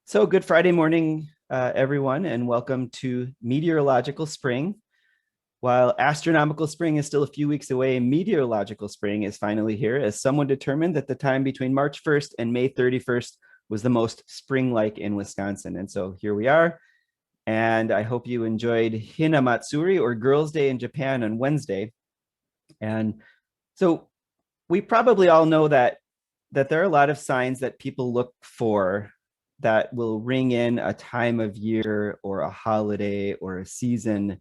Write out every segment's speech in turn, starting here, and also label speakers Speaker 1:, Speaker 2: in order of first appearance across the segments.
Speaker 1: So good Friday morning, everyone, and welcome to meteorological spring. While astronomical spring is still a few weeks away, meteorological spring is finally here, as someone determined that the time between March 1st and May 31st was the most spring-like in Wisconsin. And so here we are. And I hope you enjoyed Hinamatsuri, or Girls' Day in Japan, on Wednesday. And so we probably all know that there are a lot of signs that people look for that will ring in a time of year or a holiday or a season.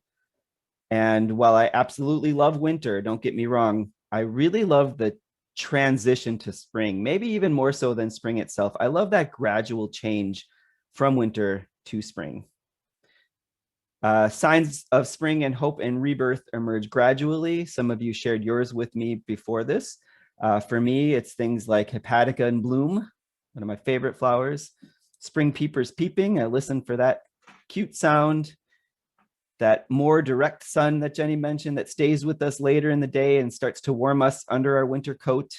Speaker 1: And while I absolutely love winter, don't get me wrong, I really love the transition to spring, maybe even more so than spring itself. I love that gradual change from winter to spring. Signs of spring and hope and rebirth emerge gradually. Some of you shared yours with me before this. For me, it's things like hepatica in bloom, one of my favorite flowers. Spring peepers peeping, I listen for that cute sound. That more direct sun that Jenny mentioned that stays with us later in the day and starts to warm us under our winter coat.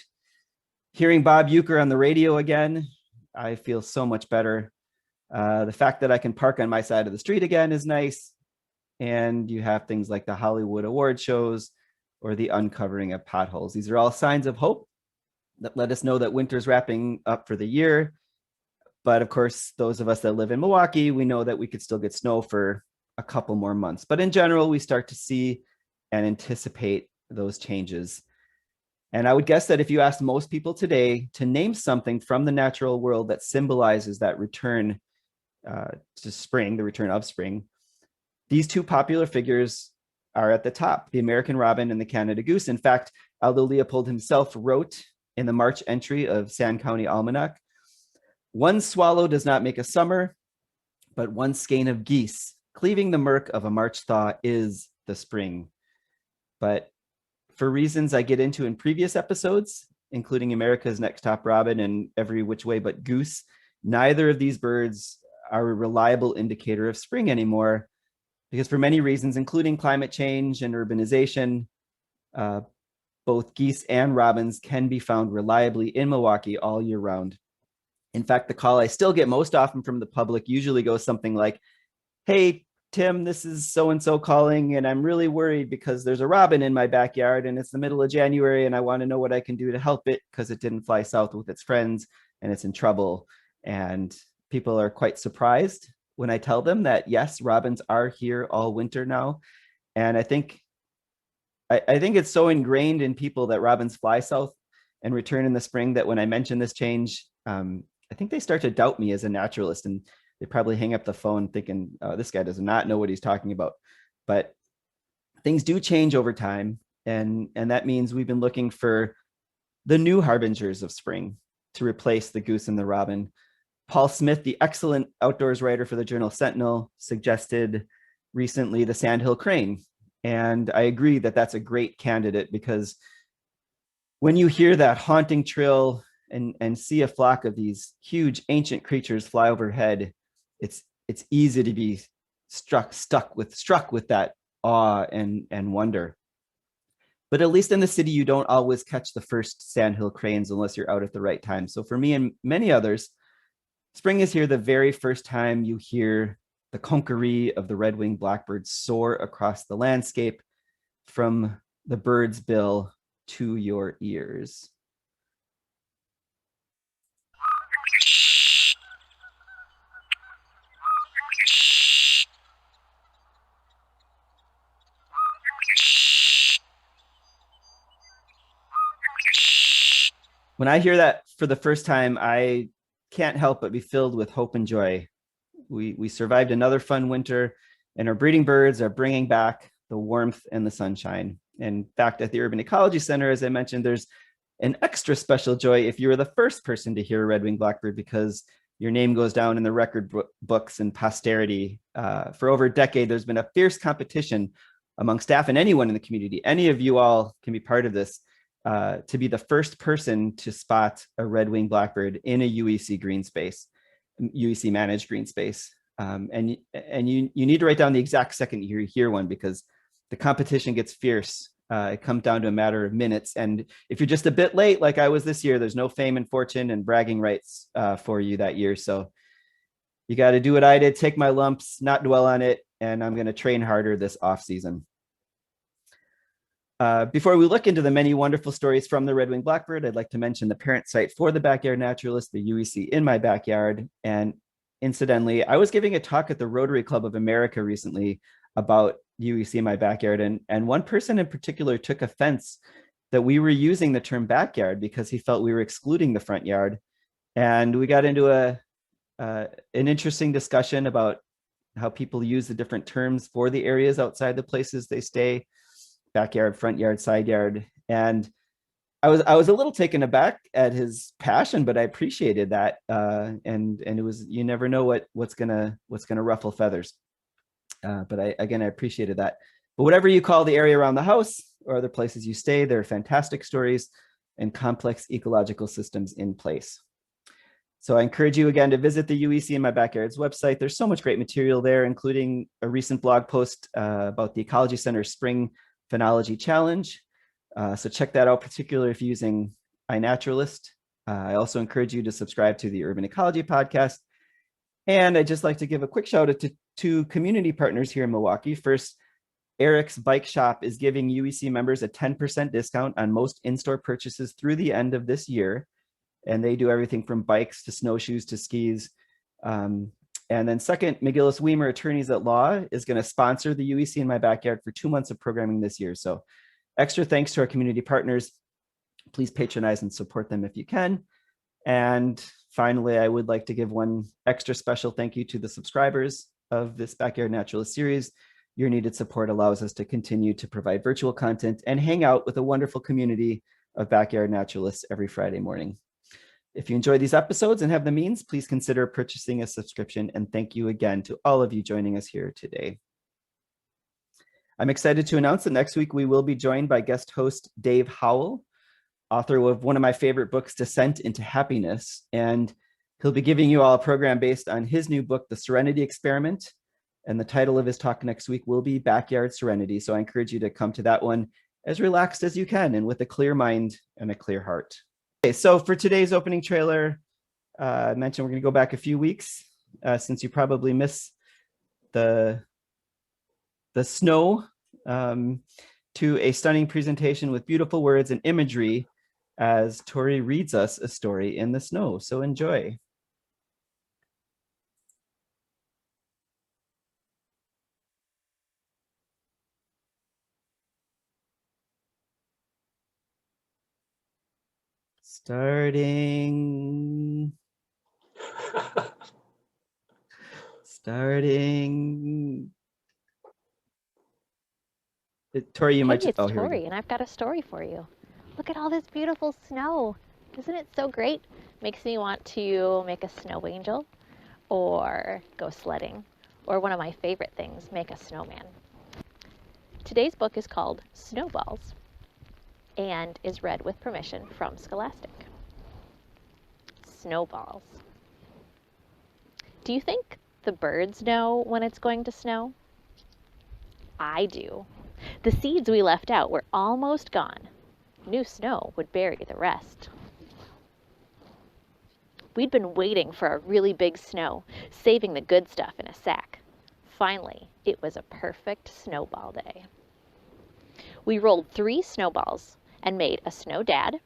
Speaker 1: Hearing Bob Uecker on the radio again, I feel so much better. The fact that I can park on my side of the street again is nice. And you have things like the Hollywood award shows or the uncovering of potholes. These are all signs of hope that let us know that winter's wrapping up for the year. But of course, those of us that live in Milwaukee, we know that we could still get snow for a couple more months. But in general, we start to see and anticipate those changes. And I would guess that if you asked most people today to name something from the natural world that symbolizes that return to spring, the return of spring, these two popular figures are at the top, the American robin and the Canada goose. In fact, Aldo Leopold himself wrote in the March entry of Sand County Almanac, "One swallow does not make a summer, but one skein of geese, cleaving the murk of a March thaw is the spring." But for reasons I get into in previous episodes, including America's Next Top Robin and Every Which Way But Goose, neither of these birds are a reliable indicator of spring anymore, because for many reasons, including climate change and urbanization, both geese and robins can be found reliably in Milwaukee all year round. In fact, the call I still get most often from the public usually goes something like, "Hey, Tim, this is so-and-so calling, and I'm really worried because there's a robin in my backyard and it's the middle of January and I want to know what I can do to help it because it didn't fly south with its friends and it's in trouble." And people are quite surprised when I tell them that, yes, robins are here all winter now. And I think it's so ingrained in people that robins fly south and return in the spring that when I mention this change, I think they start to doubt me as a naturalist, and they probably hang up the phone thinking, "Oh, this guy does not know what he's talking about." But things do change over time. And that means we've been looking for the new harbingers of spring to replace the goose and the robin. Paul Smith, the excellent outdoors writer for the Journal Sentinel, suggested recently the sandhill crane. And I agree that that's a great candidate, because when you hear that haunting trill and see a flock of these huge ancient creatures fly overhead, it's easy to be struck with that awe and wonder. But at least in the city, you don't always catch the first sandhill cranes unless you're out at the right time. So for me and many others, spring is here the very first time you hear the conqueree of the red-winged blackbird soar across the landscape from the bird's bill to your ears. When I hear that for the first time, I can't help but be filled with hope and joy. We survived another fun winter, and our breeding birds are bringing back the warmth and the sunshine. In fact, at the Urban Ecology Center, as I mentioned, there's an extra special joy if you were the first person to hear a red-winged blackbird, because your name goes down in the record books and posterity. For over a decade, there's been a fierce competition among staff and anyone in the community. Any of you all can be part of this, to be the first person to spot a red-winged blackbird in a UEC green space, UEC managed green space. And you need to write down the exact second you hear one, because the competition gets fierce. It comes down to a matter of minutes. And if you're just a bit late, like I was this year, there's no fame and fortune and bragging rights for you that year. So You got to do what I did, take my lumps, not dwell on it, and I'm going to train harder this off season. Before we look into the many wonderful stories from the Red-winged blackbird, I'd like to mention the parent site for the Backyard Naturalist, the UEC in my backyard. And incidentally, I was giving a talk at the Rotary Club of America recently about UEC in my backyard. And one person in particular took offense that we were using the term backyard because he felt we were excluding the front yard. And we got into an interesting discussion about how people use the different terms for the areas outside the places they stay. Backyard, front yard, side yard. And I was a little taken aback at his passion, but I appreciated that. And it was, you never know what's gonna ruffle feathers. But I appreciated that. But whatever you call the area around the house or other places you stay, there are fantastic stories and complex ecological systems in place. So I encourage you again to visit the UEC in my backyard's website. There's so much great material there, including a recent blog post about the Ecology Center Spring Phenology Challenge. So check that out, particularly if you're using iNaturalist. I also encourage you to subscribe to the Urban Ecology Podcast. And I'd just like to give a quick shout out to two community partners here in Milwaukee. First, Eric's Bike Shop is giving UEC members a 10% discount on most in-store purchases through the end of this year. And they do everything from bikes to snowshoes to skis. And then second, McGillis Weimer Attorneys at Law is going to sponsor the UEC in my backyard for 2 months of programming this year. So extra thanks to our community partners. Please patronize and support them if you can. And finally, I would like to give one extra special thank you to the subscribers of this Backyard Naturalist series. Your needed support allows us to continue to provide virtual content and hang out with a wonderful community of Backyard Naturalists every Friday morning. If you enjoy these episodes and have the means, please consider purchasing a subscription. And thank you again to all of you joining us here today. I'm excited to announce that next week we will be joined by guest host Dave Howell, author of one of my favorite books, Descent into Happiness. And he'll be giving you all a program based on his new book, The Serenity Experiment. And the title of his talk next week will be Backyard Serenity. So I encourage you to come to that one as relaxed as you can and with a clear mind and a clear heart. Okay, so for today's opening trailer, I mentioned we're going to go back a few weeks since you probably miss the snow, to a stunning presentation with beautiful words and imagery as Tori reads us a story in the snow. So enjoy. Starting. Tori, you might.
Speaker 2: Hey, it's
Speaker 1: Oh, here we
Speaker 2: Tori,
Speaker 1: go.
Speaker 2: and I've got a story for you. Look at all this beautiful snow. Isn't it so great? Makes me want to make a snow angel or go sledding, or one of my favorite things, make a snowman. Today's book is called Snowballs and is read with permission from Scholastic. Snowballs. Do you think the birds know when it's going to snow? I do. The seeds we left out were almost gone. New snow would bury the rest. We'd been waiting for a really big snow, saving the good stuff in a sack. Finally, it was a perfect snowball day. We rolled 3 snowballs and made a snow dad,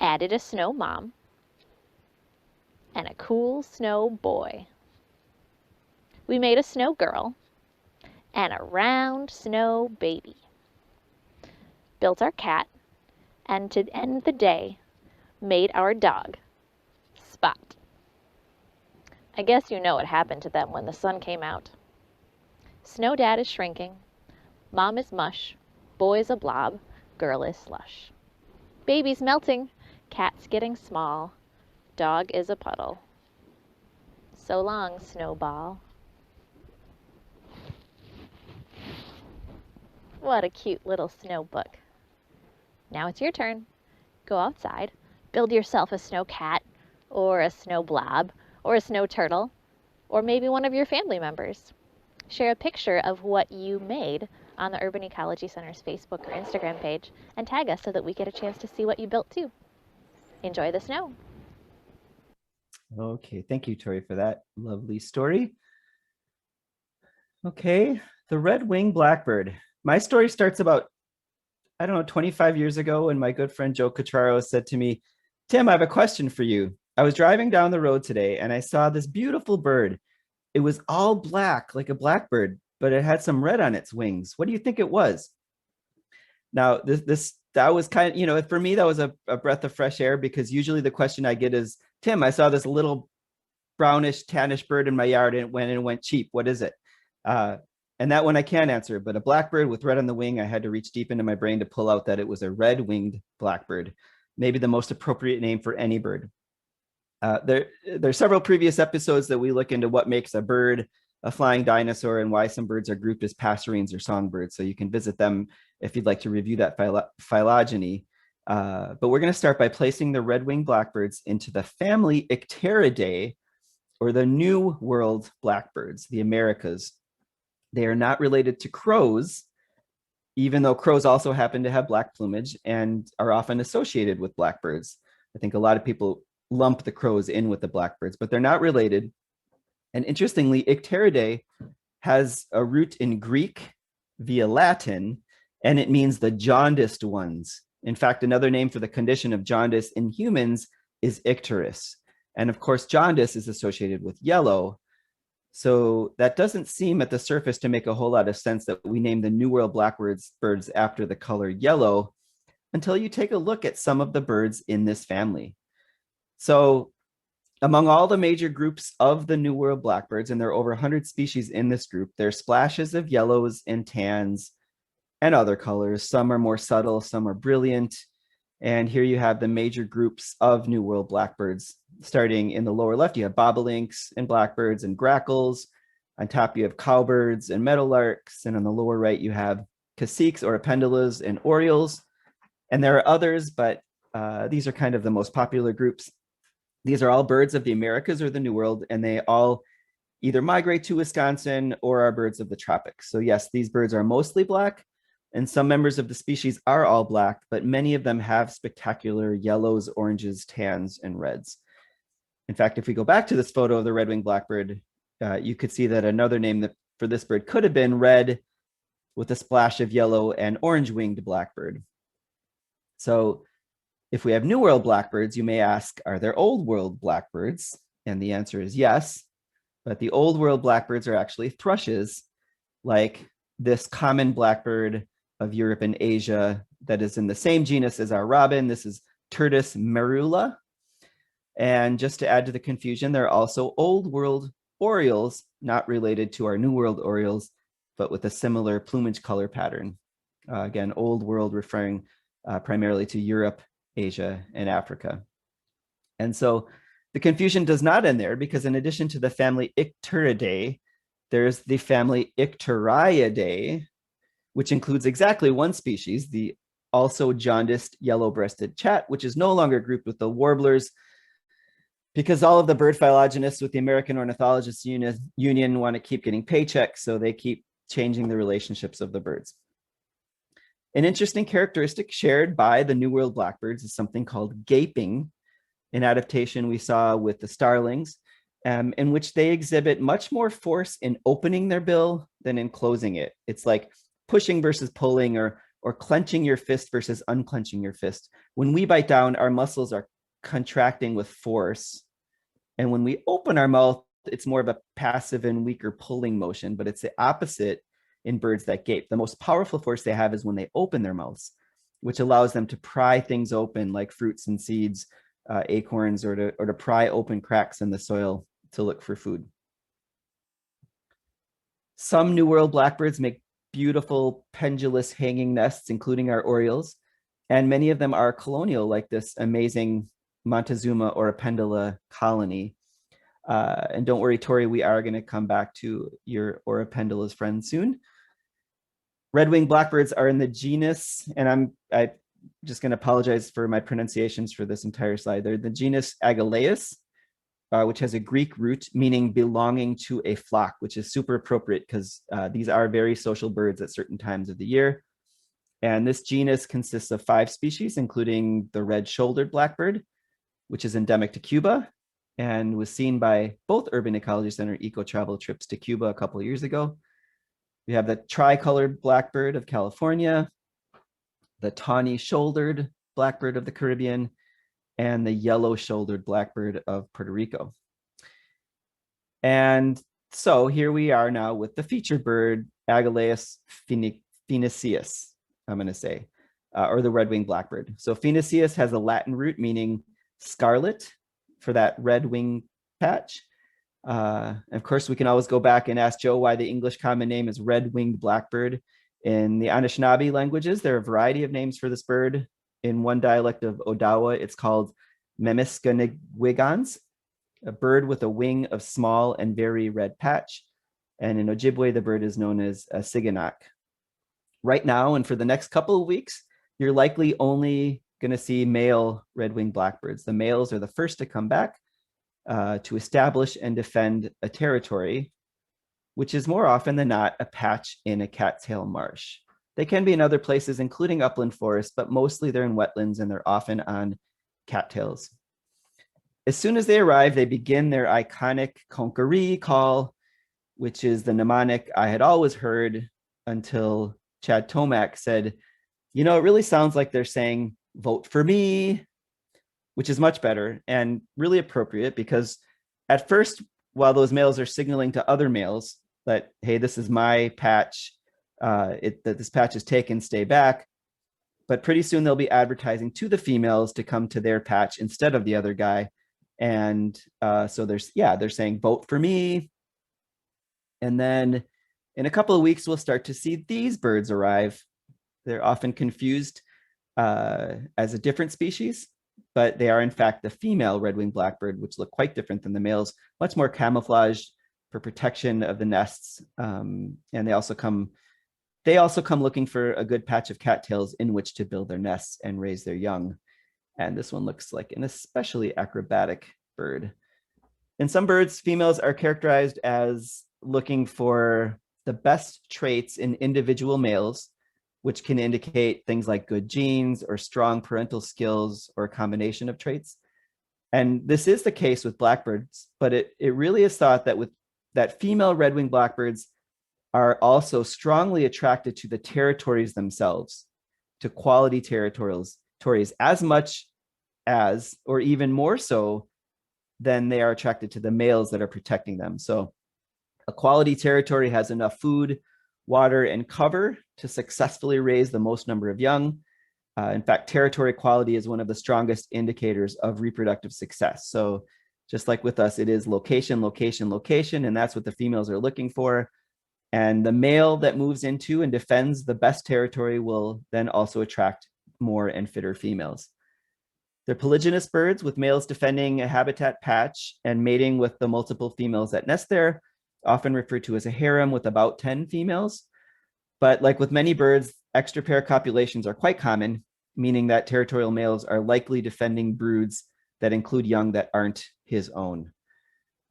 Speaker 2: added a snow mom, and a cool snow boy. We made a snow girl and a round snow baby. Built our cat, and to end the day, made our dog, Spot. I guess you know what happened to them when the sun came out. Snow dad is shrinking, mom is mush, boy's a blob, girl is slush. Baby's melting, cat's getting small, dog is a puddle. So long, Snowball. What a cute little snow book. Now it's your turn. Go outside, build yourself a snow cat, or a snow blob, or a snow turtle, or maybe one of your family members. Share a picture of what you made on the Urban Ecology Center's Facebook or Instagram page and tag us so that we get a chance to see what you built too. Enjoy the snow.
Speaker 1: Okay, thank you, Tori, for that lovely story. Okay, the red-winged blackbird. My story starts about, I don't know, 25 years ago when my good friend Joe Cutraro said to me, Tim, I have a question for you. I was driving down the road today and I saw this beautiful bird. It was all black, like a blackbird, but it had some red on its wings. What do you think it was? Now, this that was kind of, for me, that was a breath of fresh air because usually the question I get is, Tim, I saw this little brownish, tannish bird in my yard and it went cheap. What is it? Uh, and that one I can't answer, but a blackbird with red on the wing, I had to reach deep into my brain to pull out that it was a red-winged blackbird, maybe the most appropriate name for any bird. There are several previous episodes that we look into what makes a bird a flying dinosaur and why some birds are grouped as passerines or songbirds. So you can visit them if you'd like to review that phylogeny. But we're going to start by placing the red-winged blackbirds into the family Icteridae, or the New World blackbirds, the Americas. They are not related to crows, even though crows also happen to have black plumage and are often associated with blackbirds. I think a lot of people lump the crows in with the blackbirds, but they're not related. And interestingly, Icteridae has a root in Greek via Latin, and it means the jaundiced ones. In fact, another name for the condition of jaundice in humans is icterus. And of course, jaundice is associated with yellow. So that doesn't seem at the surface to make a whole lot of sense that we name the New World blackbirds after the color yellow until you take a look at some of the birds in this family. So among all the major groups of the New World blackbirds, and there are over 100 species in this group, there are splashes of yellows and tans and other colors. Some are more subtle, some are brilliant. And here you have the major groups of New World blackbirds. Starting in the lower left, you have bobolinks and blackbirds and grackles. On top, you have cowbirds and meadowlarks. And on the lower right, you have caciques or apendulas and orioles. And there are others, but these are kind of the most popular groups. These are all birds of the Americas or the New World, and they all either migrate to Wisconsin or are birds of the tropics. So yes, these birds are mostly black, and some members of the species are all black, but many of them have spectacular yellows, oranges, tans, and reds. In fact, if we go back to this photo of the red-winged blackbird, you could see that another name for this bird could have been red with a splash of yellow and orange-winged blackbird. So if we have New World blackbirds, you may ask, are there Old World blackbirds? And the answer is yes, but the Old World blackbirds are actually thrushes, like this common blackbird of Europe and Asia that is in the same genus as our robin. This is Turdus merula. And just to add to the confusion, there are also Old World orioles, not related to our New World orioles, but with a similar plumage color pattern. Again, Old World referring primarily to Europe, Asia, and Africa. And so the confusion does not end there, because in addition to the family Icteridae, there's the family Icteriidae, which includes exactly one species, the also jaundiced yellow-breasted chat, which is no longer grouped with the warblers, because all of the bird phylogenists with the American Ornithologists Union want to keep getting paychecks, so they keep changing the relationships of the birds. An interesting characteristic shared by the New World blackbirds is something called gaping, an adaptation we saw with the starlings, in which they exhibit much more force in opening their bill than in closing it. It's like pushing versus pulling, or clenching your fist versus unclenching your fist. When we bite down, our muscles are contracting with force. And when we open our mouth, it's more of a passive and weaker pulling motion, but it's the opposite in birds that gape. The most powerful force they have is when they open their mouths, which allows them to pry things open like fruits and seeds, acorns, or to pry open cracks in the soil to look for food. Some New World blackbirds make beautiful pendulous hanging nests, including our orioles, and many of them are colonial, like this amazing Montezuma or Apendula colony. And don't worry, Tori, we are going to come back to your Orapendula's friend soon. Red-winged blackbirds are in the genus, and I'm just going to apologize for my pronunciations for this entire slide. They're the genus Agelaeus, which has a Greek root meaning belonging to a flock, which is super appropriate because these are very social birds at certain times of the year. And this genus consists of 5 species, including the red-shouldered blackbird, which is endemic to Cuba, and was seen by both Urban Ecology Center eco-travel trips to Cuba a couple of years ago. We have the tricolored blackbird of California, the tawny-shouldered blackbird of the Caribbean, and the yellow-shouldered blackbird of Puerto Rico. And so here we are now with the featured bird, Agelaeus phoeniceus, I'm going to say, or the red-winged blackbird. So phoeniceus has a Latin root meaning scarlet for that red wing patch. Of course, we can always go back and ask Joe why the English common name is red-winged blackbird. In the Anishinaabe languages, there are a variety of names for this bird. In one dialect of Odawa, it's called Memiskaniwigans, a bird with a wing of small and very red patch. And in Ojibwe, the bird is known as a siganak. Right now, and for the next couple of weeks, you're likely only going to see male red-winged blackbirds. The males are the first to come back to establish and defend a territory, which is more often than not a patch in a cattail marsh. They can be in other places, including upland forests, but mostly they're in wetlands and they're often on cattails. As soon as they arrive, they begin their iconic conqueree call, which is the mnemonic I had always heard until Chad Tomac said, you know, it really sounds like they're saying, vote for me, which is much better and really appropriate because at first, while those males are signaling to other males that, hey, this is my patch, that this patch is taken, stay back. But pretty soon they'll be advertising to the females to come to their patch instead of the other guy. And so they're saying, vote for me. And then in a couple of weeks, we'll start to see these birds arrive. They're often confused as a different species, but they are in fact the female red-winged blackbird, which look quite different than the males, much more camouflaged for protection of the nests. And they also come looking for a good patch of cattails in which to build their nests and raise their young. And this one looks like an especially acrobatic bird. In some birds, females are characterized as looking for the best traits in individual males, which can indicate things like good genes or strong parental skills or a combination of traits. And this is the case with blackbirds, but it really is thought that female red-winged blackbirds are also strongly attracted to the territories themselves, to quality territories as much as, or even more so than they are attracted to the males that are protecting them. So a quality territory has enough food, water, and cover to successfully raise the most number of young. In fact, territory quality is one of the strongest indicators of reproductive success. So just like with us, it is location, location, location, and that's what the females are looking for. And the male that moves into and defends the best territory will then also attract more and fitter females. They're polygynous birds with males defending a habitat patch and mating with the multiple females that nest there, often referred to as a harem with about 10 females. But like with many birds, extra pair copulations are quite common, meaning that territorial males are likely defending broods that include young that aren't his own.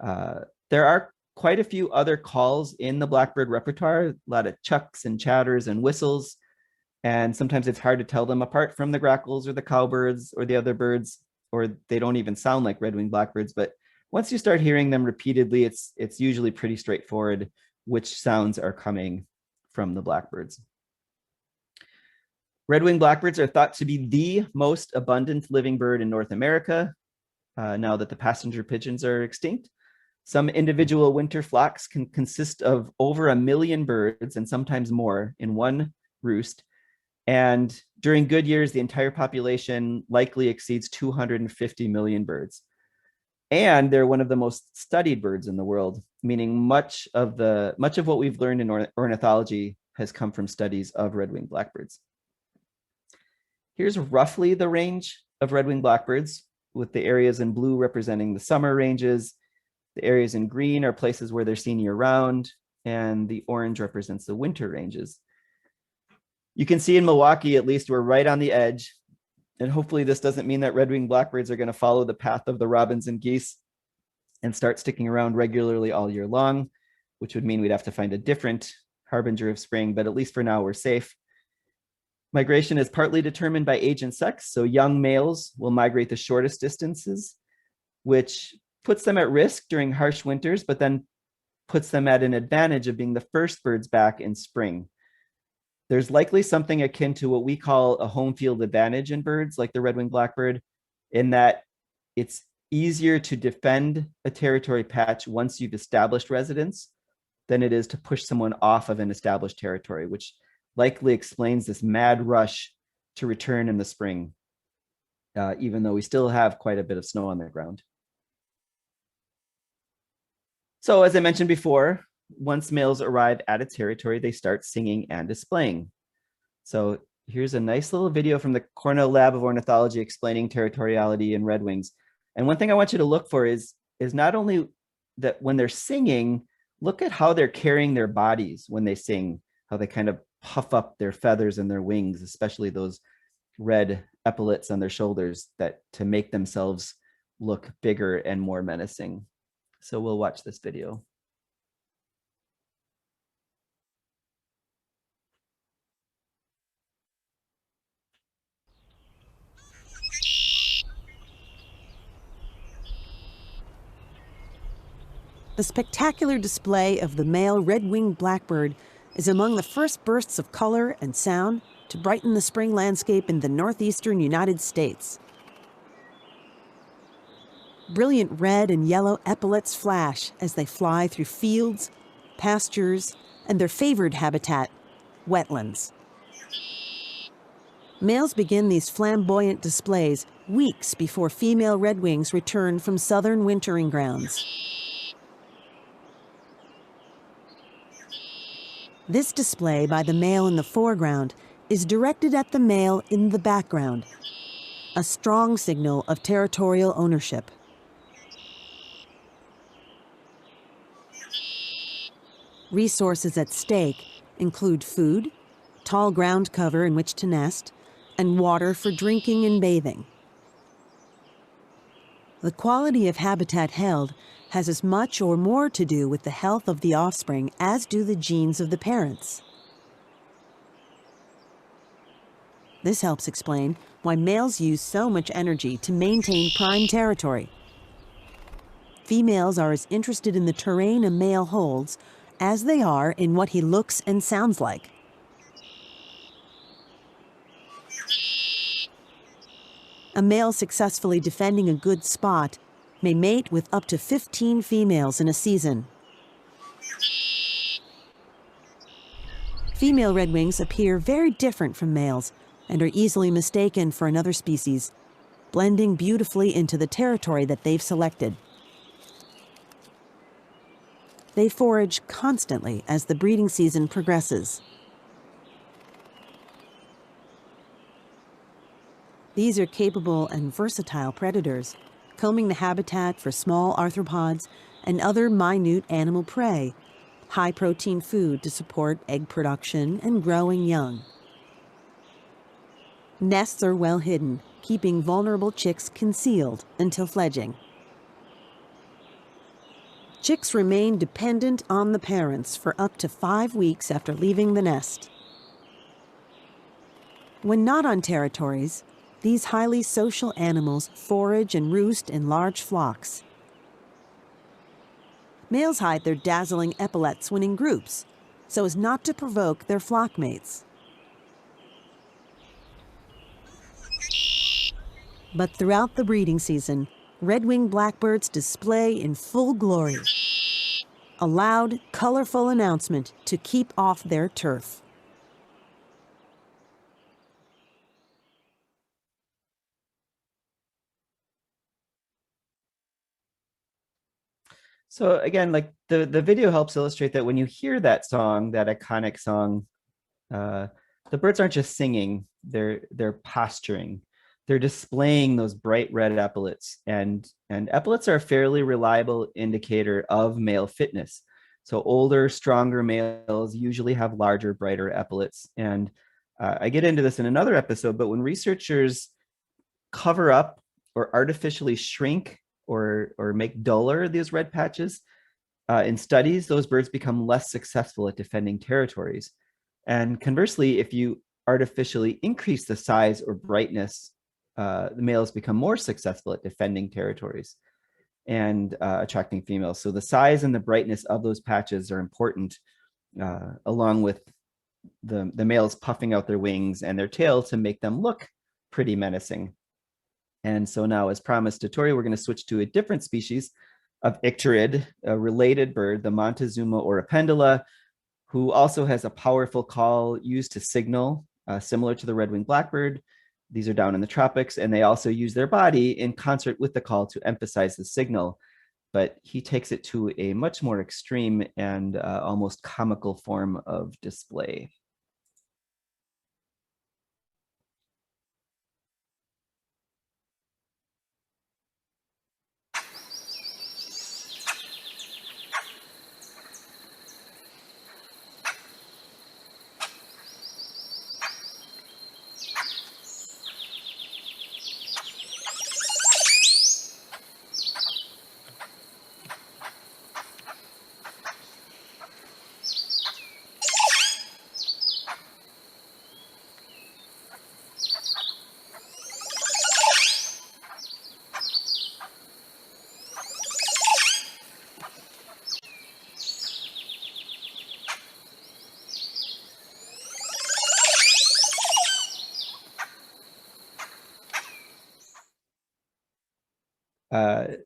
Speaker 1: There are quite a few other calls in the blackbird repertoire, a lot of chucks and chatters and whistles, and sometimes it's hard to tell them apart from the grackles or the cowbirds or the other birds, or they don't even sound like red-winged blackbirds. But once you start hearing them repeatedly, it's usually pretty straightforward which sounds are coming from the blackbirds. Red-winged blackbirds are thought to be the most abundant living bird in North America, now that the passenger pigeons are extinct. Some individual winter flocks can consist of over 1 million birds and sometimes more in one roost. And during good years, the entire population likely exceeds 250 million birds. And they're one of the most studied birds in the world, meaning much of what we've learned in ornithology has come from studies of red-winged blackbirds. Here's roughly the range of red-winged blackbirds, with the areas in blue representing the summer ranges. The areas in green are places where they're seen year-round, and the orange represents the winter ranges. You can see in Milwaukee, at least, we're right on the edge. And hopefully this doesn't mean that red-winged blackbirds are going to follow the path of the robins and geese and start sticking around regularly all year long, which would mean we'd have to find a different harbinger of spring, but at least for now, we're safe. Migration is partly determined by age and sex. So young males will migrate the shortest distances, which puts them at risk during harsh winters, but then puts them at an advantage of being the first birds back in spring. There's likely something akin to what we call a home field advantage in birds like the red-winged blackbird, in that it's easier to defend a territory patch once you've established residence than it is to push someone off of an established territory, which likely explains this mad rush to return in the spring, even though we still have quite a bit of snow on the ground. So as I mentioned before, once males arrive at a territory, they start singing and displaying. So here's a nice little video from the Cornell Lab of Ornithology explaining territoriality in redwings. And one thing I want you to look for is not only that when they're singing, look at how they're carrying their bodies when they sing, how they kind of puff up their feathers and their wings, especially those red epaulets on their shoulders, that to make themselves look bigger and more menacing. So we'll watch this video.
Speaker 3: The spectacular display of the male red-winged blackbird is among the first bursts of color and sound to brighten the spring landscape in the northeastern United States. Brilliant red and yellow epaulets flash as they fly through fields, pastures, and their favored habitat, wetlands. Males begin these flamboyant displays weeks before female redwings return from southern wintering grounds. This display by the male in the foreground is directed at the male in the background, a strong signal of territorial ownership. Resources at stake include food, tall ground cover in which to nest, and water for drinking and bathing. The quality of habitat held has as much or more to do with the health of the offspring as do the genes of the parents. This helps explain why males use so much energy to maintain prime territory. Females are as interested in the terrain a male holds as they are in what he looks and sounds like. A male successfully defending a good spot may mate with up to 15 females in a season. Female redwings appear very different from males and are easily mistaken for another species, blending beautifully into the territory that they've selected. They forage constantly as the breeding season progresses. These are capable and versatile predators, combing the habitat for small arthropods and other minute animal prey, high-protein food to support egg production and growing young. Nests are well hidden, keeping vulnerable chicks concealed until fledging. Chicks remain dependent on the parents for up to 5 weeks after leaving the nest. When not on territories, these highly social animals forage and roost in large flocks. Males hide their dazzling epaulets when in groups, so as not to provoke their flock mates. But throughout the breeding season, red-winged blackbirds display in full glory. A loud, colorful announcement to keep off their turf.
Speaker 1: So again, like the video helps illustrate that when you hear that song, that iconic song, the birds aren't just singing, they're posturing. They're displaying those bright red epaulets, and epaulets are a fairly reliable indicator of male fitness. So older, stronger males usually have larger, brighter epaulets. And I get into this in another episode, but when researchers cover up or artificially shrink or make duller these red patches, in studies, those birds become less successful at defending territories. And conversely, if you artificially increase the size or brightness, the males become more successful at defending territories. and attracting females. So the size and the brightness of those patches are important, along with the males puffing out their wings and their tail to make them look pretty menacing. And so now, as promised to Tori, we're going to switch to a different species of icterid, a related bird, the Montezuma oripendula, who also has a powerful call used to signal, similar to the red-winged blackbird. These are down in the tropics, and they also use their body in concert with the call to emphasize the signal. But he takes it to a much more extreme and almost comical form of display.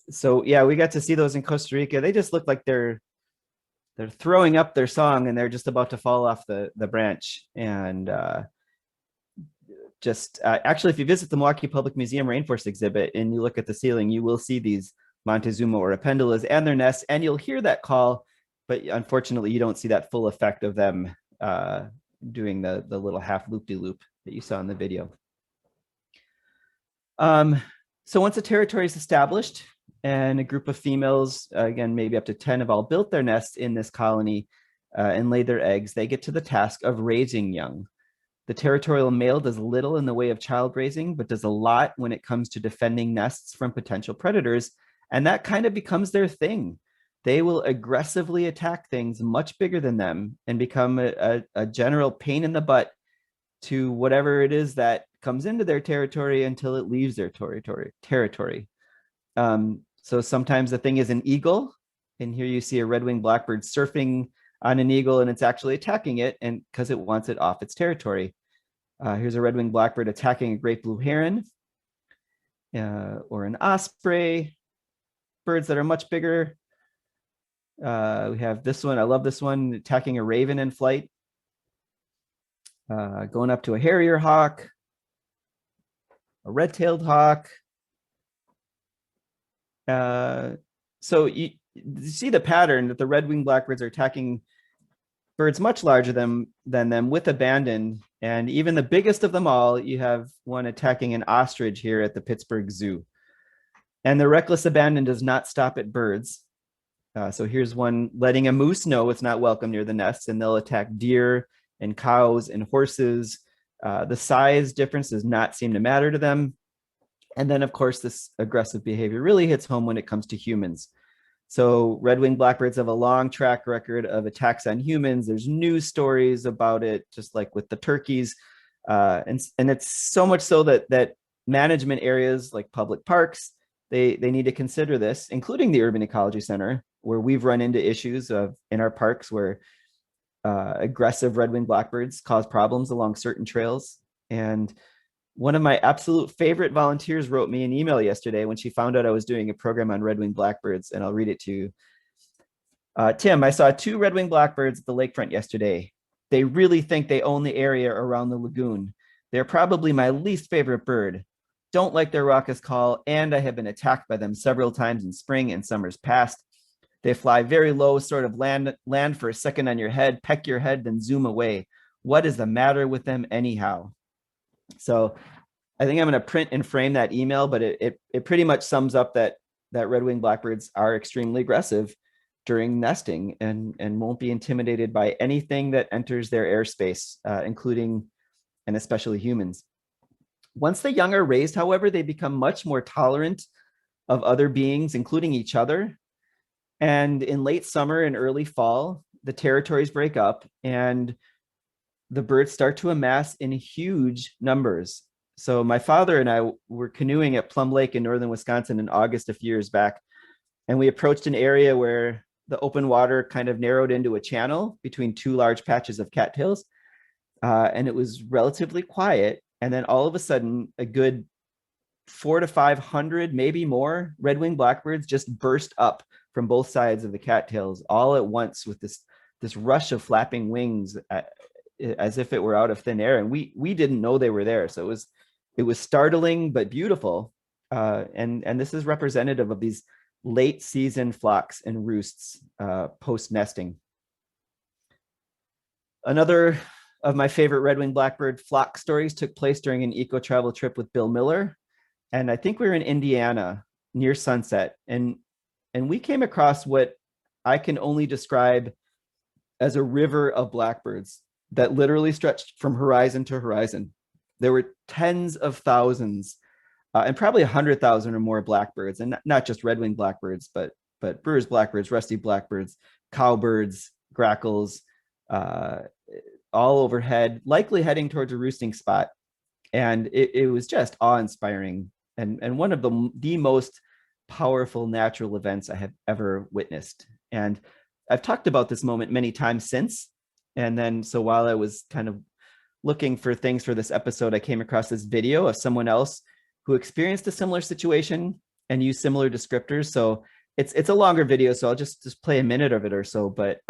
Speaker 1: So yeah, we got to see those in Costa Rica. They just look like they're throwing up their song and they're just about to fall off the branch. And actually, if you visit the Milwaukee Public Museum Rainforest exhibit and you look at the ceiling, you will see these Montezuma oripendulas and their nests, and you'll hear that call, but unfortunately you don't see that full effect of them doing the little half loop-de-loop that you saw in the video. So once a territory is established and a group of females, again, maybe up to 10, have all built their nests in this colony and laid their eggs, they get to the task of raising young. The territorial male does little in the way of child raising, but does a lot when it comes to defending nests from potential predators. And that kind of becomes their thing. They will aggressively attack things much bigger than them and become a general pain in the butt to whatever it is that comes into their territory until it leaves their territory. So sometimes the thing is an eagle, and here you see a red-winged blackbird surfing on an eagle, and it's actually attacking it, and because it wants it off its territory. Here's a red-winged blackbird attacking a great blue heron or an osprey, birds that are much bigger. We have this one, I love this one, attacking a raven in flight. Going up to a harrier hawk, a red-tailed hawk. So you see the pattern that the red-winged blackbirds are attacking birds much larger than them with abandon. And even the biggest of them all, you have one attacking an ostrich here at the Pittsburgh Zoo. And the reckless abandon does not stop at birds. So here's one letting a moose know it's not welcome near the nest, and they'll attack deer and cows and horses. The size difference does not seem to matter to them. And then, of course, this aggressive behavior really hits home when it comes to humans. So red-winged blackbirds have a long track record of attacks on humans. There's news stories about it, just like with the turkeys. And it's so much so that management areas like public parks, they need to consider this, including the Urban Ecology Center, where we've run into issues in our parks where aggressive red-winged blackbirds cause problems along certain trails. And one of my absolute favorite volunteers wrote me an email yesterday when she found out I was doing a program on red-winged blackbirds, and I'll read it to you. Tim, I saw 2 red-winged blackbirds at the lakefront yesterday. They really think they own the area around the lagoon. They're probably my least favorite bird. Don't like their raucous call, and I have been attacked by them several times in spring and summers past. They fly very low, sort of land for a second on your head, peck your head, then zoom away. What is the matter with them anyhow? So I think I'm going to print and frame that email, but it pretty much sums up that red-winged blackbirds are extremely aggressive during nesting and won't be intimidated by anything that enters their airspace, including and especially humans. Once the young are raised, however, they become much more tolerant of other beings, including each other. And in late summer and early fall, the territories break up and the birds start to amass in huge numbers. So my father and I were canoeing at Plum Lake in northern Wisconsin in August a few years back. And we approached an area where the open water kind of narrowed into a channel between two large patches of cattails. And it was relatively quiet. And then all of a sudden, a good 400 to 500, maybe more, red-winged blackbirds just burst up from both sides of the cattails all at once with this rush of flapping wings, as if it were out of thin air. And we didn't know they were there. So it was startling but beautiful. And this is representative of these late season flocks and roosts post nesting. Another of my favorite red-winged blackbird flock stories took place during an eco-travel trip with Bill Miller. And I think we were in Indiana near sunset. And we came across what I can only describe as a river of blackbirds that literally stretched from horizon to horizon. There were tens of thousands and probably 100,000 or more blackbirds, and not just red-winged blackbirds, but brewer's blackbirds, rusty blackbirds, cowbirds, grackles, all overhead, likely heading towards a roosting spot. And it was just awe-inspiring and one of the most powerful natural events I have ever witnessed. And I've talked about this moment many times since. And then, so while I was kind of looking for things for this episode, I came across this video of someone else who experienced a similar situation and used similar descriptors. So it's a longer video, so I'll just play a minute of it or so, but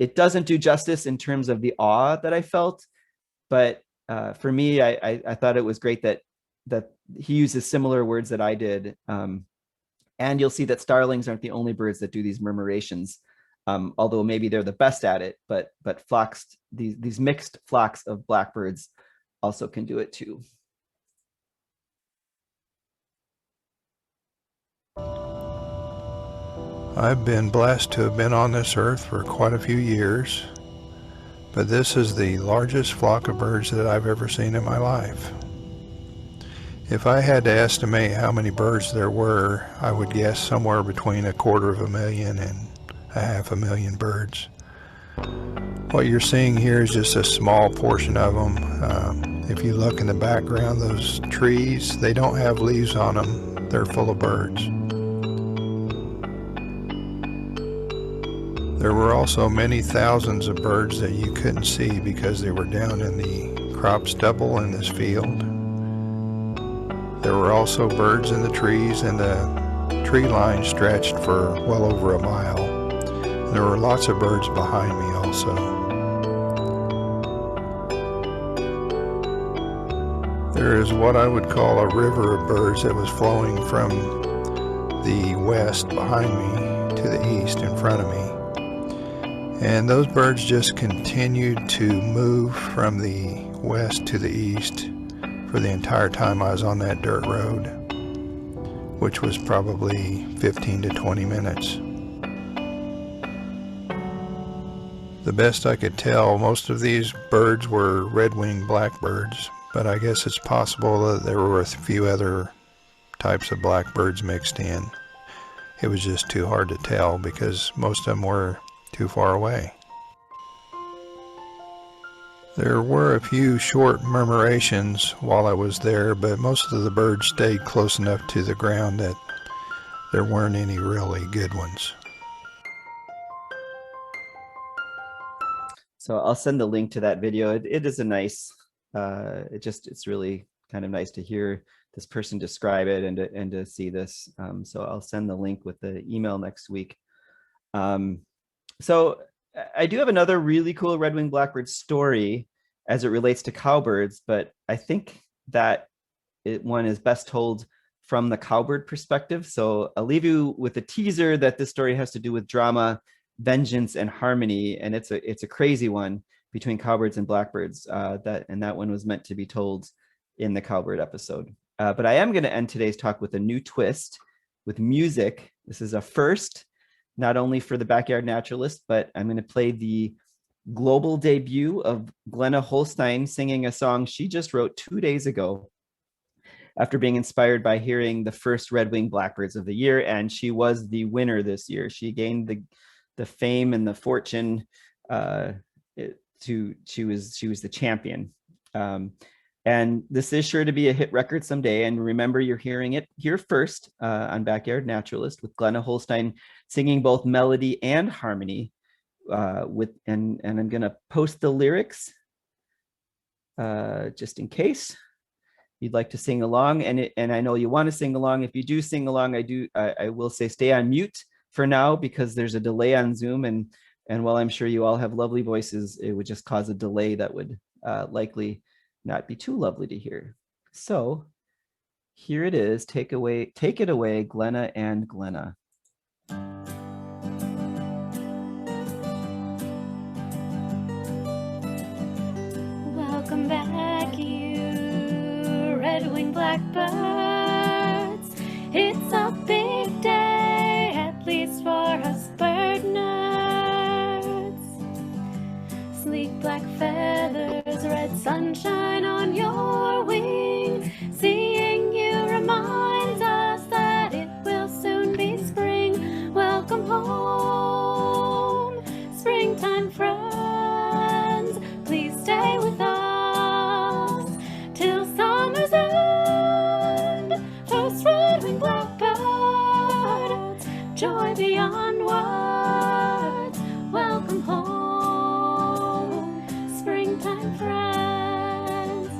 Speaker 1: it doesn't do justice in terms of the awe that I felt. But for me, I thought it was great that he uses similar words that I did. And you'll see that starlings aren't the only birds that do these murmurations, although maybe they're the best at it, but flocks, these mixed flocks of blackbirds also can do it too.
Speaker 4: I've been blessed to have been on this earth for quite a few years, but this is the largest flock of birds that I've ever seen in my life. If I had to estimate how many birds there were, I would guess somewhere between 250,000 and 500,000 birds. What you're seeing here is just a small portion of them. If you look in the background, those trees, they don't have leaves on them. They're full of birds. There were also many thousands of birds that you couldn't see because they were down in the crop stubble in this field. There were also birds in the trees, and the tree line stretched for well over a mile. And there were lots of birds behind me also. There is what I would call a river of birds that was flowing from the west behind me to the east in front of me. And those birds just continued to move from the west to the east for the entire time I was on that dirt road, which was probably 15 to 20 minutes. The best I could tell, most of these birds were red-winged blackbirds, but I guess it's possible that there were a few other types of blackbirds mixed in. It was just too hard to tell because most of them were too far away. There were a few short murmurations while I was there, but most of the birds stayed close enough to the ground that there weren't any really good ones.
Speaker 1: So I'll send the link to that video. It is a nice, it's really kind of nice to hear this person describe it and to see this. So I'll send the link with the email next week. So I do have another really cool red-winged blackbird story as it relates to cowbirds, but I think that one is best told from the cowbird perspective. So I'll leave you with a teaser that this story has to do with drama, vengeance, and harmony, and it's a crazy one between cowbirds and blackbirds. That one was meant to be told in the cowbird episode. But I am going to end today's talk with a new twist with music. This is a first, not only for the Backyard Naturalist, but I'm going to play the global debut of Glenna Holstein singing a song she just wrote 2 days ago after being inspired by hearing the first red-winged blackbirds of the year. And she was the winner this year. She gained the fame and the fortune. She was the champion. And this is sure to be a hit record someday. And remember, you're hearing it here first on Backyard Naturalist with Glenna Holstein singing both melody and harmony. And I'm gonna post the lyrics just in case you'd like to sing along. And I know you want to sing along. If you do sing along, I will say stay on mute for now because there's a delay on Zoom. And while I'm sure you all have lovely voices, it would just cause a delay that would likely not be too lovely to hear. So here it is. Take it away, Glenna and Glenna.
Speaker 5: Welcome back, you red-winged blackbirds. It's a big day, at least for us bird nerds. Sleek black feathers, red sunshine on your wing. Seeing you reminds us that it will soon be spring. Welcome home, springtime friends. Please stay with us till summer's end. First red-winged blackbird, joy beyond words. Welcome home, springtime friends.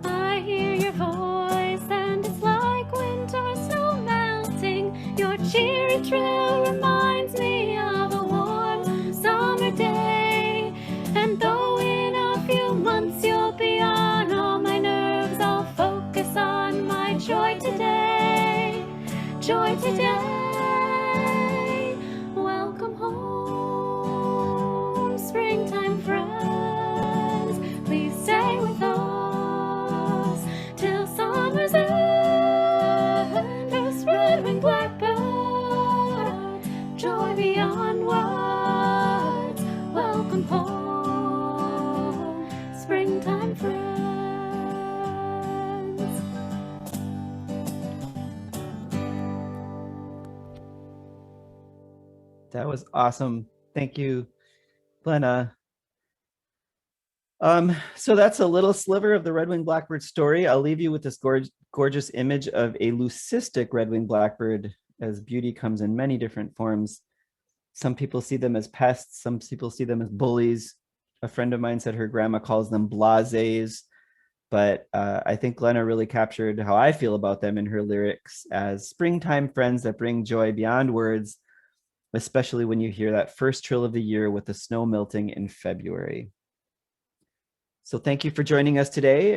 Speaker 5: I hear your voice and it's like winter snow melting. Your cheery trill reminds me of a warm summer day. And though in a few months you'll be on all my nerves, I'll focus on my joy today. Joy today. Welcome home, springtime friends. Please stay with us till summer's end. First red-winged blackbird, joy beyond words. Welcome home, springtime friends.
Speaker 1: That was awesome. Thank you, Glenna. So that's a little sliver of the red-winged blackbird story. I'll leave you with this gorgeous image of a leucistic red-winged blackbird, as beauty comes in many different forms. Some people see them as pests. Some people see them as bullies. A friend of mine said her grandma calls them blases. But I think Glenna really captured how I feel about them in her lyrics as springtime friends that bring joy beyond words, especially when you hear that first trill of the year with the snow melting in February. So thank you for joining us today.